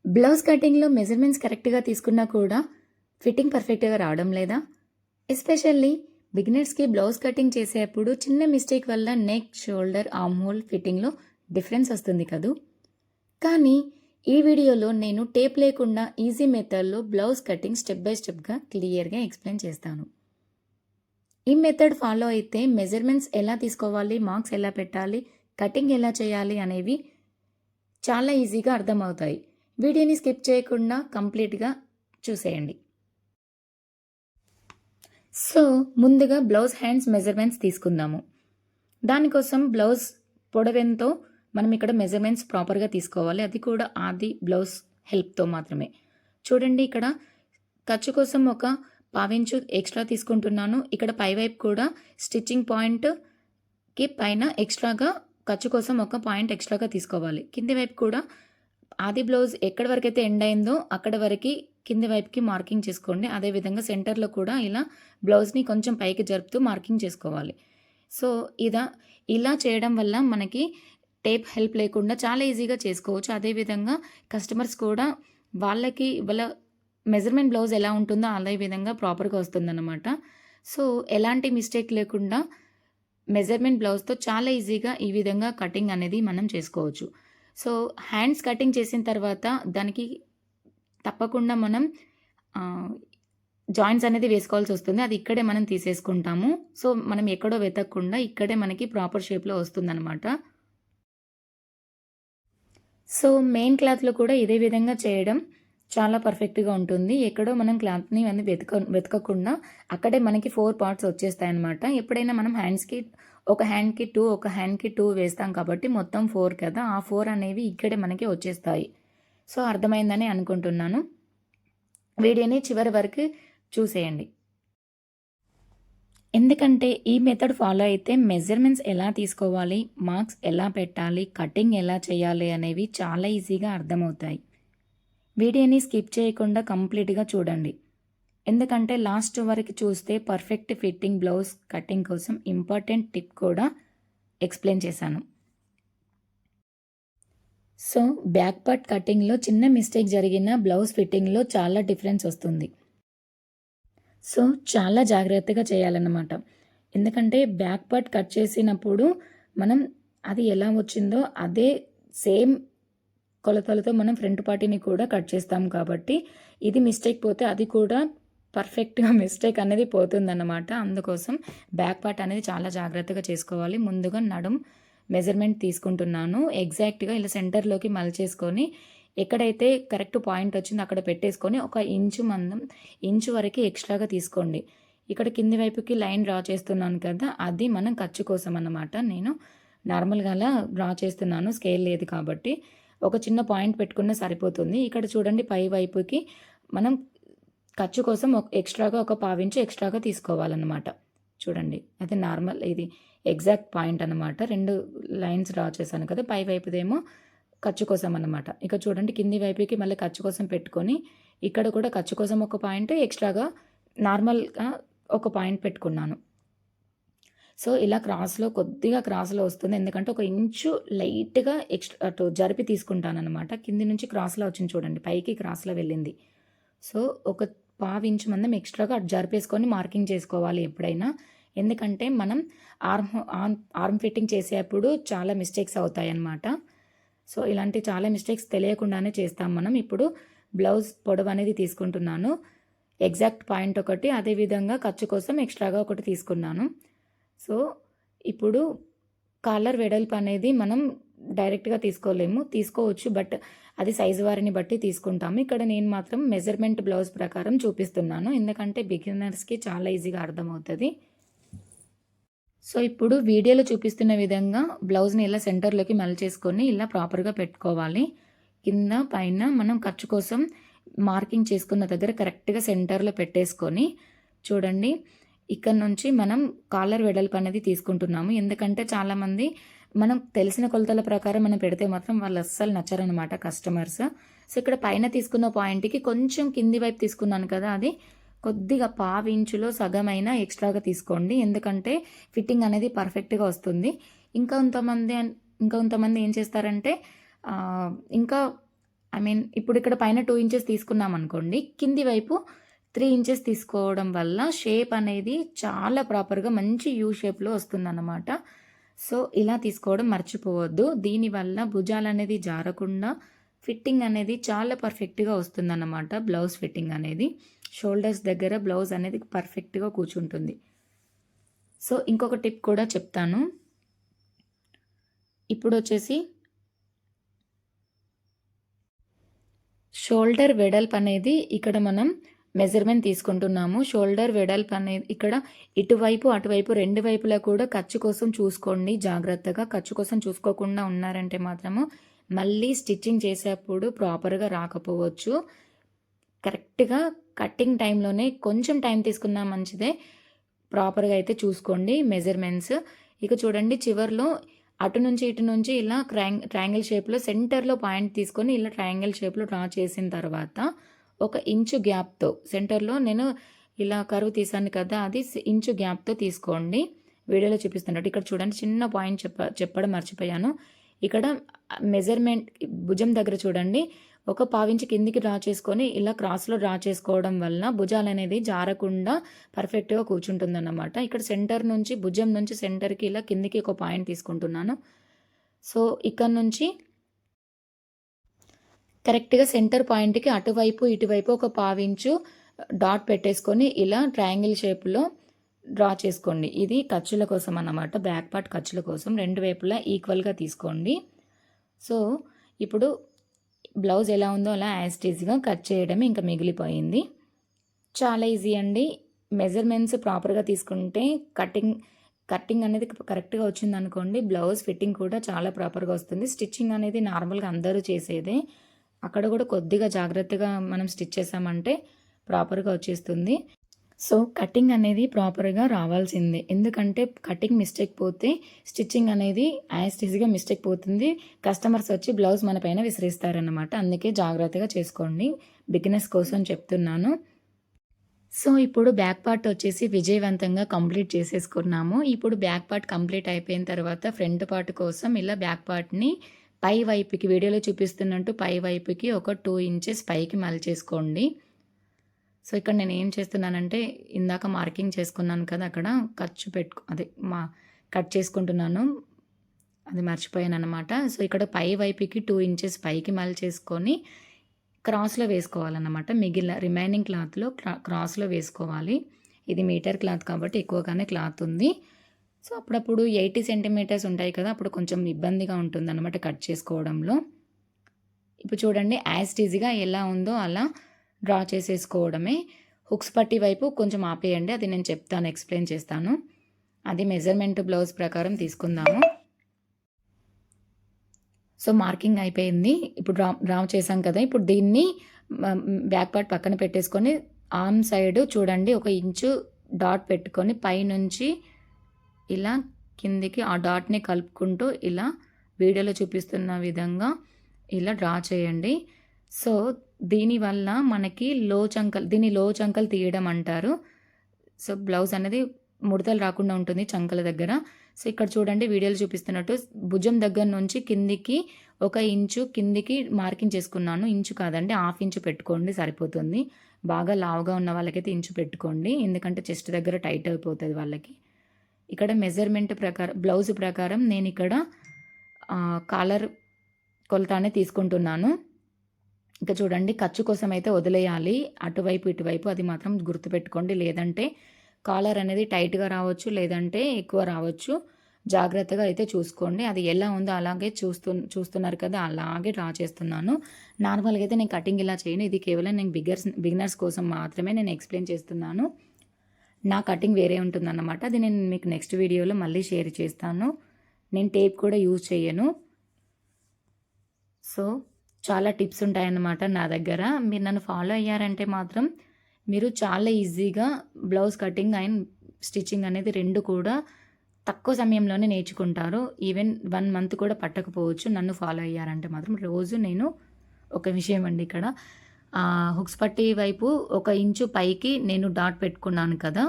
Blouse కటింగ్‌లో measurements కరెక్ట్‌గా తీసుకున్నా కూడా ఫిట్టింగ్ పర్ఫెక్ట్‌గా రావడం లేదా? ఎస్పెషల్లీ బిగినర్స్‌కి బ్లౌజ్ కటింగ్ చేసేప్పుడు చిన్న మిస్టేక్ వల్ల నెక్, షోల్డర్, ఆర్మ్ హోల్ ఫిట్టింగ్‌లో డిఫరెన్స్ వస్తుంది కదూ! కానీ ఈ వీడియోలో నేను టేప్ లేకుండా ఈజీ మెథడ్‌లో బ్లౌజ్ కటింగ్ స్టెప్ బై స్టెప్‌గా క్లియర్‌గా ఎక్స్‌ప్లెయిన్ చేస్తాను. ఈ మెథడ్ ఫాలో అయితే మెజర్‌మెంట్స్ ఎలా తీసుకోవాలి, మార్క్స్ ఎలా పెట్టాలి, కటింగ్ ఎలా చేయాలి అనేవి చాలా ఈజీగా అర్థమవుతాయి. వీడియోని స్కిప్ చేయకుండా కంప్లీట్‌గా చూసేయండి. సో, ముందుగా బ్లౌజ్ హ్యాండ్స్ మెజర్‌మెంట్స్ తీసుకుందాము. దానికోసం బ్లౌజ్ పొడవెంతో మనం ఇక్కడ మెజర్‌మెంట్స్ ప్రాపర్‌గా తీసుకోవాలి. అది కూడా ఆది బ్లౌజ్ హెల్ప్‌తో మాత్రమే. చూడండి ఇక్కడ ఖర్చు కోసం ఒక పావించు ఎక్స్ట్రా తీసుకుంటున్నాను. ఇక్కడ పైవైపు కూడా స్టిచ్చింగ్ పాయింట్‌కి పైన ఎక్స్ట్రాగా ఖర్చు కోసం ఒక పాయింట్ ఎక్స్ట్రాగా తీసుకోవాలి. కింది వైపు కూడా ఆది బ్లౌజ్ ఎక్కడి వరకైతే ఎండ్ అయిందో అక్కడ వరకి కింది వైపుకి మార్కింగ్ చేసుకోండి. అదేవిధంగా సెంటర్‌లో కూడా ఇలా బ్లౌజ్‌ని కొంచెం పైకి జరుపుతూ మార్కింగ్ చేసుకోవాలి. సో, ఇలా చేయడం వల్ల మనకి టేప్ హెల్ప్ లేకుండా చాలా ఈజీగా చేసుకోవచ్చు. అదేవిధంగా కస్టమర్స్ కూడా వాళ్ళ మెజర్‌మెంట్ బ్లౌజ్ ఎలా ఉంటుందో అదే విధంగా ప్రాపర్‌గా వస్తుందన్నమాట. సో, ఎలాంటి మిస్టేక్ లేకుండా మెజర్‌మెంట్ బ్లౌజ్‌తో చాలా ఈజీగా ఈ విధంగా కటింగ్ అనేది మనం చేసుకోవచ్చు. సో, హ్యాండ్స్ కటింగ్ చేసిన తర్వాత దానికి తప్పకుండా మనం జాయింట్స్ అనేది వేసుకోవాల్సొస్తుంది. అది ఇక్కడే మనం తీసేసుకుంటాము. సో, మనం ఎక్కడో వెతకకుండా ఇక్కడే మనకి ప్రాపర్ షేప్‌లో వస్తుందనమాట. సో, మెయిన్ క్లాత్‌లో కూడా ఇదే విధంగా చేయడం చాలా పర్ఫెక్ట్‌గా ఉంటుంది. ఎక్కడో మనం క్లాత్‌ని అని వెతకకుండా అక్కడే మనకి 4 పార్ట్స్ వచ్చేస్తాయన్నమాట. ఎప్పుడైనా మనం హ్యాండ్స్‌కి ఒక హ్యాండ్‌కి 2, ఒక హ్యాండ్‌కి 2 వేస్తాం కాబట్టి మొత్తం 4 కదా! ఆ 4 అనేవి ఇక్కడే మనకి వచ్చేస్తాయి. సో, అర్థమైందని అనుకుంటున్నాను. వీడియోని చివరి వరకు చూసేయండి. ఎందుకంటే ఈ మెథడ్ ఫాలో అయితే మెజర్‌మెంట్స్ ఎలా తీసుకోవాలి, మార్క్స్ ఎలా పెట్టాలి, కటింగ్ ఎలా చేయాలి అనేవి చాలా ఈజీగా అర్థమవుతాయి. వీడియోని స్కిప్ చేయకుండా కంప్లీట్‌గా చూడండి. ఎందుకంటే లాస్ట్ వరకు చూస్తే పర్ఫెక్ట్ ఫిట్టింగ్ బ్లౌజ్ కటింగ్ కోసం ఇంపార్టెంట్ టిప్ కూడా ఎక్స్‌ప్లెయిన్ చేశాను. సో, బ్యాక్ పార్ట్ కటింగ్‌లో చిన్న మిస్టేక్ జరిగిన బ్లౌజ్ ఫిట్టింగ్‌లో చాలా డిఫరెన్స్ వస్తుంది. సో, చాలా జాగ్రత్తగా చేయాలన్నమాట. ఎందుకంటే బ్యాక్ పార్ట్ కట్ చేసినప్పుడు మనం అది ఎలా వచ్చిందో అదే సేమ్ కొలతలతో మనం ఫ్రంట్ పార్ట్‌ని కూడా కట్ చేస్తాం కాబట్టి ఇది మిస్టేక్ పోతే అది కూడా పర్ఫెక్ట్‌గా మిస్టేక్ అనేది పోతుందన్నమాట. అందుకోసం బ్యాక్ పార్ట్ అనేది చాలా జాగ్రత్తగా చేసుకోవాలి. ముందుగా నడుం మెజర్‌మెంట్ తీసుకుంటున్నాను. ఎగ్జాక్ట్‌గా ఇలా సెంటర్‌లోకి మలిచేసుకొని ఎక్కడైతే కరెక్ట్ పాయింట్ వచ్చిందో అక్కడ పెట్టేసుకొని ఒక ఇంచు వరకు ఎక్స్ట్రాగా తీసుకోండి. ఇక్కడ కింది వైపుకి లైన్ డ్రా చేస్తున్నాను కదా! అది మనం ఖర్చు కోసం అన్నమాట. నేను నార్మల్‌గా అలా డ్రా చేస్తున్నాను. స్కేల్ లేదు కాబట్టి. ఒక చిన్న పాయింట్ పెట్టుకున్న సరిపోతుంది. ఇక్కడ చూడండి పై వైపుకి మనం ఖర్చు కోసం ఎక్స్ట్రాగా ఒక పావించి ఎక్స్ట్రాగా తీసుకోవాలన్నమాట. చూడండి అది నార్మల్ ఇది ఎగ్జాక్ట్ పాయింట్ అనమాట. 2 లైన్స్ డ్రా చేశాను కదా! పై వైపుదేమో ఖర్చు కోసం అన్నమాట. ఇక చూడండి కింది వైపుకి మళ్ళీ ఖర్చు కోసం పెట్టుకొని ఇక్కడ కూడా ఖర్చు కోసం ఒక పాయింట్ ఎక్స్ట్రాగా నార్మల్‌గా ఒక పాయింట్ పెట్టుకున్నాను. సో, ఇలా కొద్దిగా క్రాస్‌లో వస్తుంది. ఎందుకంటే ఒక ఇంచు లైట్‌గా అటు జరిపి తీసుకుంటాననమాట. కింది నుంచి క్రాస్‌లో వచ్చింది చూడండి. పైకి క్రాస్‌లో వెళ్ళింది. సో, ఒక పావించు మందం ఎక్స్ట్రాగా అటు జరిపేసుకొని మార్కింగ్ చేసుకోవాలి ఎప్పుడైనా. ఎందుకంటే మనం ఆర్మ్ ఫిట్టింగ్ చేసేప్పుడు చాలా మిస్టేక్స్ అవుతాయన్నమాట. సో, ఇలాంటి చాలా మిస్టేక్స్ తెలియకుండానే చేస్తాం మనం. ఇప్పుడు బ్లౌజ్ పొడవు అనేది తీసుకుంటున్నాను. ఎగ్జాక్ట్ పాయింట్ ఒకటి, అదేవిధంగా ఖర్చు కోసం ఎక్స్ట్రాగా ఒకటి తీసుకున్నాను. సో, ఇప్పుడు కాలర్ వెడల్పు అనేది మనం డైరెక్ట్‌గా తీసుకోలేము. తీసుకోవచ్చు. బట్ అది సైజు వారిని బట్టి తీసుకుంటాము. ఇక్కడ నేను మాత్రం మెజర్‌మెంట్ బ్లౌజ్ ప్రకారం చూపిస్తున్నాను. ఎందుకంటే బిగినర్స్‌కి చాలా ఈజీగా అర్థమవుతది. సో, ఇప్పుడు వీడియోలో చూపిస్తున్న విధంగా బ్లౌజ్‌ని ఇలా సెంటర్‌లోకి మలిచేసుకొని ఇలా ప్రాపర్‌గా పెట్టుకోవాలి. కింద, పైన మనం ఖర్చు కోసం మార్కింగ్ చేసుకున్న దగ్గర కరెక్ట్‌గా సెంటర్‌లో పెట్టేసుకొని చూడండి ఇక్కడ నుంచి మనం కాలర్ వెడల్పు అనేది తీసుకుంటున్నాము. ఎందుకంటే చాలామంది మనం తెలిసిన కొలతల ప్రకారం మనం పెడితే మాత్రం వాళ్ళు అస్సలు నచ్చరనమాట కస్టమర్స్. సో, ఇక్కడ పైన తీసుకున్న పాయింట్‌కి కొంచెం కింది వైపు తీసుకున్నాను కదా! అది కొద్దిగా పావించులో సగమైనా ఎక్స్ట్రాగా తీసుకోండి. ఎందుకంటే ఫిట్టింగ్ అనేది పర్ఫెక్ట్‌గా వస్తుంది. ఇంకా కొంతమంది ఏం చేస్తారంటే ఇంకా ఇప్పుడు ఇక్కడ పైన 2 ఇంచెస్ తీసుకున్నామనుకోండి, కింది వైపు 3 ఇంచెస్ తీసుకోవడం వల్ల షేప్ అనేది చాలా ప్రాపర్‌గా మంచి యూ షేప్‌లో వస్తుందన్నమాట. సో, ఇలా తీసుకోవడం మర్చిపోవద్దు. దీనివల్ల భుజాలనేది జారకుండా ఫిట్టింగ్ అనేది చాలా పర్ఫెక్ట్‌గా వస్తుందన్నమాట. బ్లౌజ్ ఫిట్టింగ్ అనేది. షోల్డర్స్ దగ్గర బ్లౌజ్ అనేది పర్ఫెక్ట్‌గా కూర్చుంటుంది. సో, ఇంకొక టిప్ కూడా చెప్తాను. ఇప్పుడొచ్చేసి షోల్డర్ వెడల్పు అనేది ఇక్కడ మనం మెజర్మెంట్ తీసుకుంటున్నాము. షోల్డర్ వెడల్పు అనేది ఇక్కడ ఇటువైపు, అటువైపు 2 వైపులా కూడా ఖర్చు కోసం చూసుకోండి జాగ్రత్తగా. ఖర్చు కోసం చూసుకోకుండా ఉన్నారంటే మాత్రము మళ్ళీ స్టిచ్చింగ్ చేసేప్పుడు ప్రాపర్‌గా రాకపోవచ్చు. కరెక్ట్‌గా కటింగ్ టైంలోనే కొంచెం టైం తీసుకున్నా మంచిదే. ప్రాపర్‌గా అయితే చూసుకోండి మెజర్మెంట్స్. ఇక చూడండి చివర్లో అటు నుంచి ఇటు నుంచి ఇలా ట్రయాంగిల్ షేప్‌లో సెంటర్‌లో పాయింట్ తీసుకొని ఇలా ట్రయాంగిల్ షేప్‌లో డ్రా చేసిన తర్వాత 1 ఇంచు గ్యాప్‌తో సెంటర్‌లో నేను ఇలా కర్వ్ తీసాను కదా! అది ఇంచు గ్యాప్‌తో తీసుకోండి. వీడియోలో చూపిస్తున్నట్టు. ఇక్కడ చూడండి చిన్న పాయింట్ చెప్పడం మర్చిపోయాను. ఇక్కడ మెజర్మెంట్ భుజం దగ్గర చూడండి ఒక పావించి కిందికి డ్రా చేసుకొని ఇలా క్రాస్‌లో డ్రా చేసుకోవడం వల్ల భుజాలనేది జారకుండా పర్ఫెక్ట్‌గా కూర్చుంటుందన్నమాట. ఇక్కడ సెంటర్ నుంచి భుజం నుంచి సెంటర్‌కి ఇలా కిందికి ఒక పాయింట్ తీసుకుంటున్నాను. సో, ఇక్కడ నుంచి కరెక్ట్‌గా సెంటర్ పాయింట్‌కి అటువైపు, ఇటువైపు ఒక పావించు డాట్ పెట్టేసుకొని ఇలా ట్రయాంగిల్ షేప్‌లో డ్రా చేసుకోండి. ఇది ఖర్చుల కోసం అన్నమాట. బ్యాక్ పార్ట్ ఖర్చుల కోసం 2 వైపులా ఈక్వల్‌గా తీసుకోండి. సో, ఇప్పుడు బ్లౌజ్ ఎలా ఉందో అలా యాజ్ ఇట్ ఈజ్‌గా కట్ చేయడమే ఇంకా మిగిలిపోయింది. చాలా ఈజీ అండి. మెజర్మెంట్స్ ప్రాపర్‌గా తీసుకుంటే కటింగ్ అనేది కరెక్ట్‌గా వచ్చిందనుకోండి, బ్లౌజ్ ఫిట్టింగ్ కూడా చాలా ప్రాపర్‌గా వస్తుంది. స్టిచ్చింగ్ అనేది నార్మల్‌గా అందరూ చేసేదే. అక్కడ కూడా కొద్దిగా జాగ్రత్తగా మనం స్టిచ్ చేసామంటే ప్రాపర్‌గా వచ్చేస్తుంది. సో, కటింగ్ అనేది ప్రాపర్‌గా రావాల్సిందే. ఎందుకంటే కటింగ్ మిస్టేక్ పోతే స్టిచ్చింగ్ అనేది యాజ్ ఇట్ ఈజ్‌గా మిస్టేక్ పోతుంది. కస్టమర్స్ వచ్చి బ్లౌజ్ మన పైన విసిరేస్తారన్నమాట. అందుకే జాగ్రత్తగా చేసుకోండి. బిగినర్స్ కోసం చెప్తున్నాను. సో, ఇప్పుడు బ్యాక్ పార్ట్ వచ్చేసి విజయవంతంగా కంప్లీట్ చేసేసుకున్నాము. ఇప్పుడు బ్యాక్ పార్ట్ కంప్లీట్ అయిపోయిన తర్వాత ఫ్రంట్ పార్ట్ కోసం ఇలా బ్యాక్ పార్ట్‌ని పై వైపుకి వీడియోలో చూపిస్తున్నట్టు పై వైపుకి ఒక 2 ఇంచెస్ పైకి మలిచేసుకోండి. సో, ఇక్కడ నేను ఏం చేస్తున్నానంటే ఇందాక మార్కింగ్ చేసుకున్నాను కదా! అక్కడ ఖర్చు కట్ చేసుకుంటున్నాను. అది మర్చిపోయానన్నమాట. సో, ఇక్కడ పై వైపుకి 2 ఇంచెస్ పైకి మలిచేసుకొని క్రాస్‌లో వేసుకోవాలన్నమాట. రిమైనింగ్ క్లాత్‌లో క్రాస్‌లో వేసుకోవాలి. ఇది మీటర్ క్లాత్ కాబట్టి ఎక్కువగానే క్లాత్ ఉంది. సో, అప్పుడప్పుడు 80 సెంటీమీటర్స్ ఉంటాయి కదా! అప్పుడు కొంచెం ఇబ్బందిగా ఉంటుందన్నమాట కట్ చేసుకోవడంలో. ఇప్పుడు చూడండి యాజ్ ఇట్ ఈజ్‌గా ఎలా ఉందో అలా డ్రా చేసేసుకోవడమే. హుక్స్ పట్టి వైపు కొంచెం ఆపేయండి. అది నేను చెప్తాను, ఎక్స్‌ప్లెయిన్ చేస్తాను. అది మెజర్మెంట్ బ్లౌజ్ ప్రకారం తీసుకుందాము. సో, మార్కింగ్ అయిపోయింది. ఇప్పుడు డ్రా చేసాం కదా! ఇప్పుడు దీన్ని బ్యాక్ పార్ట్ పక్కన పెట్టేసుకొని ఆర్మ్ సైడ్ చూడండి 1 ఇంచు డాట్ పెట్టుకొని పైనుంచి ఇలా కిందికి ఆ డాట్‌ని కలుపుకుంటూ ఇలా వీడియోలో చూపిస్తున్న విధంగా ఇలా డ్రా చేయండి. సో, దీనివల్ల మనకి దీన్ని లో చంకలు తీయడం అంటారు. సో, బ్లౌజ్ అనేది ముడతలు రాకుండా ఉంటుంది చంకల దగ్గర. సో, ఇక్కడ చూడండి వీడియోలో చూపిస్తున్నట్టు భుజం దగ్గర నుంచి కిందికి 1 ఇంచు కిందికి మార్కింగ్ చేసుకున్నాను. ఇంచు కాదండి, హాఫ్ ఇంచు పెట్టుకోండి సరిపోతుంది. బాగా లావుగా ఉన్న వాళ్ళకైతే ఇంచు పెట్టుకోండి. ఎందుకంటే చెస్ట్ దగ్గర టైట్ అయిపోతుంది వాళ్ళకి. ఇక్కడ మెజర్మెంట్ ప్రకారం బ్లౌజ్ ప్రకారం నేను ఇక్కడ కాలర్ కొలత తీసుకుంటున్నాను. ఇంకా చూడండి ఖర్చు కోసం అయితే వదిలేయాలి. అటువైపు ఇటువైపు అది మాత్రం గుర్తుపెట్టుకోండి. లేదంటే కాలర్ అనేది టైట్‌గా రావచ్చు, లేదంటే ఎక్కువ రావచ్చు. జాగ్రత్తగా అయితే చూసుకోండి. అది ఎలా ఉందో అలాగే చూస్తున్నారు కదా! అలాగే డ్రా చేస్తున్నాను. నార్మల్‌గా అయితే నేను కటింగ్ ఇలా చేయను. ఇది కేవలం నేను బిగినర్స్ కోసం మాత్రమే నేను ఎక్స్‌ప్లెయిన్ చేస్తున్నాను. నా కటింగ్ వేరే ఉంటుందన్నమాట. అది నేను మీకు నెక్స్ట్ వీడియోలో మళ్ళీ షేర్ చేస్తాను. నేను టేప్ కూడా యూజ్ చేయను. సో, చాలా టిప్స్ ఉంటాయన్నమాట నా దగ్గర. మీరు నన్ను ఫాలో అయ్యారంటే మాత్రం మీరు చాలా ఈజీగా బ్లౌజ్ కటింగ్ అండ్ స్టిచ్చింగ్ అనేది 2 కూడా తక్కువ సమయంలోనే నేర్చుకుంటారు. ఈవెన్ 1 మంత్ కూడా పట్టకపోవచ్చు నన్ను ఫాలో అయ్యారంటే మాత్రం. రోజు నేను ఒక విషయం అండి ఇక్కడ హుక్స్ పట్టీ వైపు 1 ఇంచు పైకి నేను డాట్ పెట్టుకున్నాను కదా!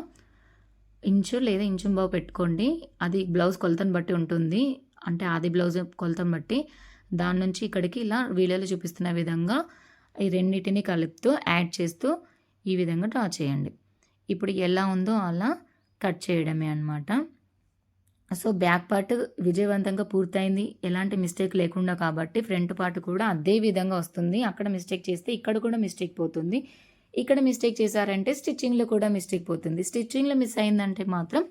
ఇంచు లేదా ఇంచుంబావు పెట్టుకోండి. అది బ్లౌజ్ కొలతను బట్టి ఉంటుంది. అంటే ఆది బ్లౌజ్ కొలతను బట్టి. దాని నుంచి ఇక్కడికి ఇలా వీడియోలో చూపిస్తున్న విధంగా ఈ రెండిటిని కలుపుతూ యాడ్ చేస్తూ ఈ విధంగా డ్రా చేయండి. ఇప్పుడు ఎలా ఉందో అలా కట్ చేయడమే అనమాట. సో బ్యాక్ పార్ట్ విజయవంతంగా పూర్తయింది, ఎలాంటి మిస్టేక్ లేకుండా. కాబట్టి ఫ్రంట్ పార్ట్ కూడా అదే విధంగా వస్తుంది. అక్కడ మిస్టేక్ చేస్తే ఇక్కడ కూడా మిస్టేక్ పోతుంది. ఇక్కడ మిస్టేక్ చేశారంటే స్టిచ్చింగ్లో కూడా మిస్టేక్ పోతుంది. స్టిచ్చింగ్లో మిస్ అయిందంటే మాత్రం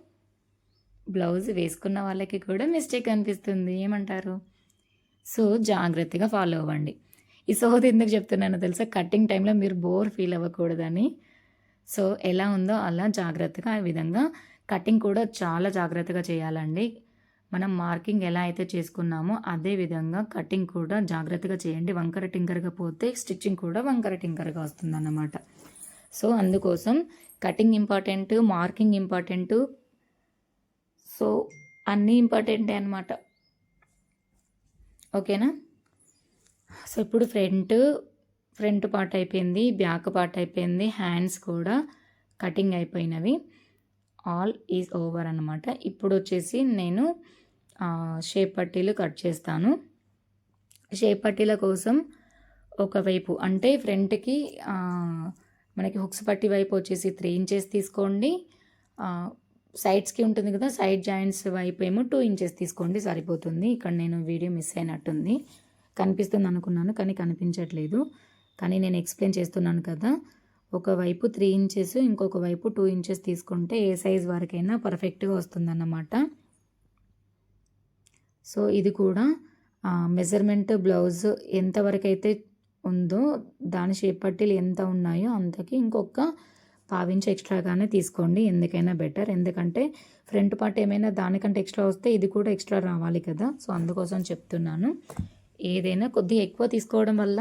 బ్లౌజ్ వేసుకున్న వాళ్ళకి కూడా మిస్టేక్ అనిపిస్తుంది. ఏమంటారు? సో జాగ్రత్తగా ఫాలో అవ్వండి. ఈ సోది ఎందుకు చెప్తున్నానో తెలుసా? కటింగ్ టైంలో మీరు బోర్ ఫీల్ అవ్వకూడదని. సో ఎలా ఉందో అలా జాగ్రత్తగా ఆ విధంగా కటింగ్ కూడా చాలా జాగ్రత్తగా చేయాలండి. మనం మార్కింగ్ ఎలా అయితే చేసుకున్నామో అదే విధంగా కటింగ్ కూడా జాగ్రత్తగా చేయండి. వంకర టింకరగా పోతే స్టిచ్చింగ్ కూడా వంకర టింకరగా వస్తుందన్నమాట. సో అందుకోసం cutting important, marking important. So అన్నీ ఇంపార్టెంటే అనమాట. ఓకేనా? సో ఇప్పుడు ఫ్రంట్ పార్ట్ అయిపోయింది, బ్యాక్ పార్ట్ అయిపోయింది, హ్యాండ్స్ కూడా కటింగ్ అయిపోయినవి. ఆల్ ఈజ్ ఓవర్ అనమాట. ఇప్పుడు వచ్చేసి నేను షేప్ పట్టీలు కట్ చేస్తాను. షేప్ పట్టీల కోసం ఒకవైపు అంటే ఫ్రంట్కి మనకి హుక్స్ పట్టీ వైపు వచ్చేసి 3 ఇంచెస్ తీసుకోండి. సైడ్స్కి ఉంటుంది కదా, సైడ్ జాయింట్స్ వైపు ఏమో 2 ఇంచెస్ తీసుకోండి, సరిపోతుంది. ఇక్కడ నేను వీడియో మిస్ అయినట్టుంది, కనిపిస్తుంది అనుకున్నాను కానీ కనిపించట్లేదు. కానీ నేను ఎక్స్ప్లెయిన్ చేస్తున్నాను కదా. ఒకవైపు 3 ఇంచెస్, ఇంకొక వైపు 2 ఇంచెస్ తీసుకుంటే ఏ సైజ్ వరకైనా పర్ఫెక్ట్గా వస్తుందన్నమాట. సో ఇది కూడా మెజర్మెంట్ బ్లౌజ్ ఎంతవరకు అయితే ఉందో దాని షేప్ పట్టీలు ఎంత ఉన్నాయో అంతకి ఇంకొక 1/2 ఇంచ్ ఎక్స్ట్రాగానే తీసుకోండి. ఎందుకైనా బెటర్. ఎందుకంటే ఫ్రంట్ పార్ట్ ఏమైనా దానికంటే ఎక్స్ట్రా వస్తే ఇది కూడా ఎక్స్ట్రా రావాలి కదా. సో అందుకోసం చెప్తున్నాను. ఏదైనా కొద్దిగా ఎక్కువ తీసుకోవడం వల్ల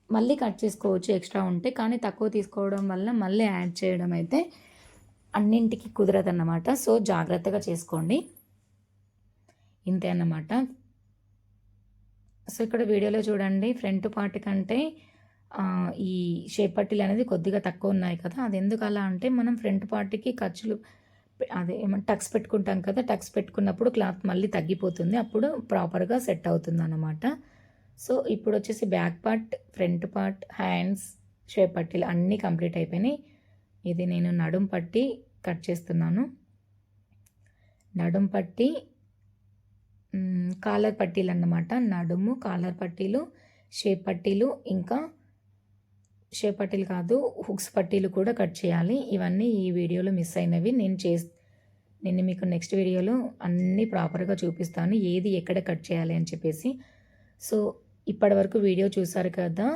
మళ్ళీ కట్ చేసుకోవచ్చు ఎక్స్ట్రా ఉంటే, కానీ తక్కువ తీసుకోవడం వల్ల మళ్ళీ యాడ్ చేయడం అయితే అన్నింటికి కుదరదన్నమాట. సో జాగ్రత్తగా చేసుకోండి. ఇంతే అన్నమాట. సో ఇక్కడ వీడియోలో చూడండి, ఫ్రంట్ పార్ట్ కంటే ఈ షేప్ పట్టీలు అనేది కొద్దిగా తక్కువ ఉన్నాయి కదా. అది ఎందుకు అలా అంటే మనం ఫ్రంట్ పార్ట్కి ఖర్చులు అదే ఏమంటే టక్స్ పెట్టుకుంటాం కదా. టక్స్ పెట్టుకున్నప్పుడు క్లాత్ మళ్ళీ తగ్గిపోతుంది, అప్పుడు ప్రాపర్గా సెట్ అవుతుంది అన్నమాట. సో ఇప్పుడు వచ్చేసి back part, front part, hands, shape పట్టీలు అన్నీ కంప్లీట్ అయిపోయినాయి. ఇది నేను నడుం పట్టి కట్ చేస్తున్నాను. నడుం పట్టి, కాలర్ పట్టీలు అన్నమాట. నడుము, కాలర్ పట్టీలు, షేప్ పట్టీలు, ఇంకా షేప్ పట్టీలు కాదు హుక్స్ పట్టీలు కూడా కట్ చేయాలి. ఇవన్నీ ఈ వీడియోలో మిస్ అయినవి. నేను మీకు నెక్స్ట్ వీడియోలో అన్నీ ప్రాపర్గా చూపిస్తాను, ఏది ఎక్కడ కట్ చేయాలి అని చెప్పేసి. సో ఇప్పటివరకు వీడియో చూసారు కదా.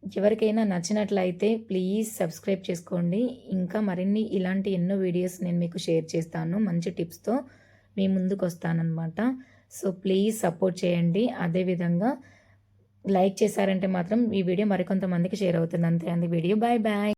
ఎవరికైనా నచ్చినట్లయితే ప్లీజ్ సబ్స్క్రైబ్ చేసుకోండి. ఇంకా మరిన్ని ఇలాంటి ఎన్నో వీడియోస్ నేను మీకు షేర్ చేస్తాను, మంచి టిప్స్తో మీ ముందుకు వస్తానన్నమాట. సో ప్లీజ్ సపోర్ట్ చేయండి. అదేవిధంగా లైక్ చేశారంటే మాత్రం ఈ వీడియో మరికొంతమందికి షేర్ అవుతుంది. అంతే అంది వీడియో. Bye bye.